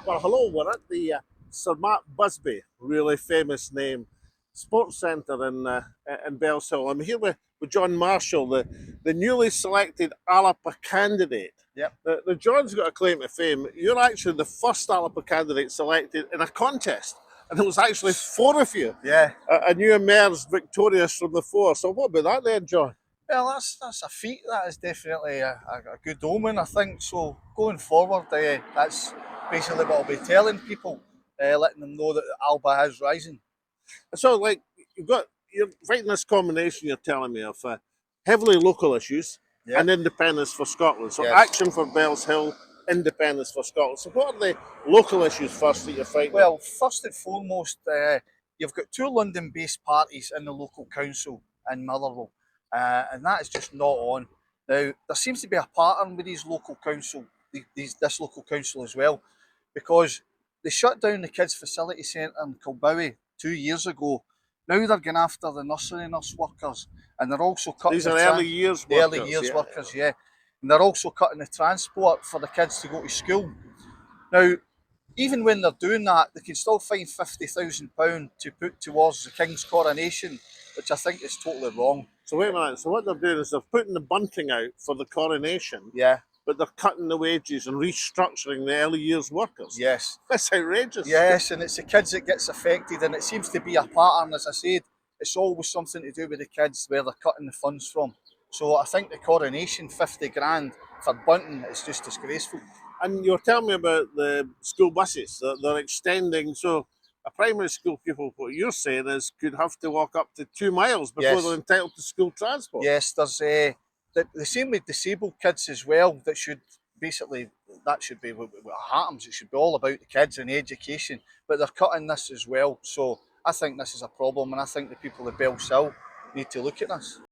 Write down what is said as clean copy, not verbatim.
Well, hello, we're at the Sir Mark Busby, really famous name, sports centre in Bellshill. I'm here with John Marshall, the newly selected ALBA candidate. Yep. The John's got a claim to fame. You're actually the first ALBA candidate selected in a contest, and it was actually four of you. Yeah. And you emerged victorious from the four. So what about that then, John? Well, that's a feat. That is definitely a good omen, I think. So going forward, that's basically what I'll be telling people, letting them know that Alba is rising. So, like, you're fighting this combination you're telling me of heavily local issues Yeah. and independence for Scotland. So, Yes. action for Bellshill, independence for Scotland. So, what are the local issues first that you're fighting? Well, first and foremost, you've got two London-based parties in the local council in Motherwell, and that is just not on. Now, there seems to be a pattern with these local council, this local council as well, because they shut down the kids' facility centre in Kilbowie 2 years ago. Now they're going after the nursery nurse workers, and they're also cutting These are early years workers. early years workers, yeah. And they're also cutting the transport for the kids to go to school. Now, even when they're doing that, they can still find £50,000 to put towards the King's coronation, which I think is totally wrong. So, wait a minute. So, what they're doing is they're putting the bunting out for the coronation, Yeah, but they're cutting the wages and restructuring the early years workers. yes. That's outrageous. Yes, and it's the kids that gets affected, and it seems to be a pattern, as I said. It's always something to do with the kids where they're cutting the funds from. So I think the coronation, 50 grand for bunting, is just disgraceful. And you're telling me about the school buses. They're extending. So a primary school pupil, what you're saying is, could have to walk up to 2 miles before Yes. they're entitled to school transport. Yes, there's the same with disabled kids as well. That should basically, that should be what happens. It should be all about the kids and the education. But they're cutting this as well. So I think this is a problem, and I think the people of Bellshill need to look at this.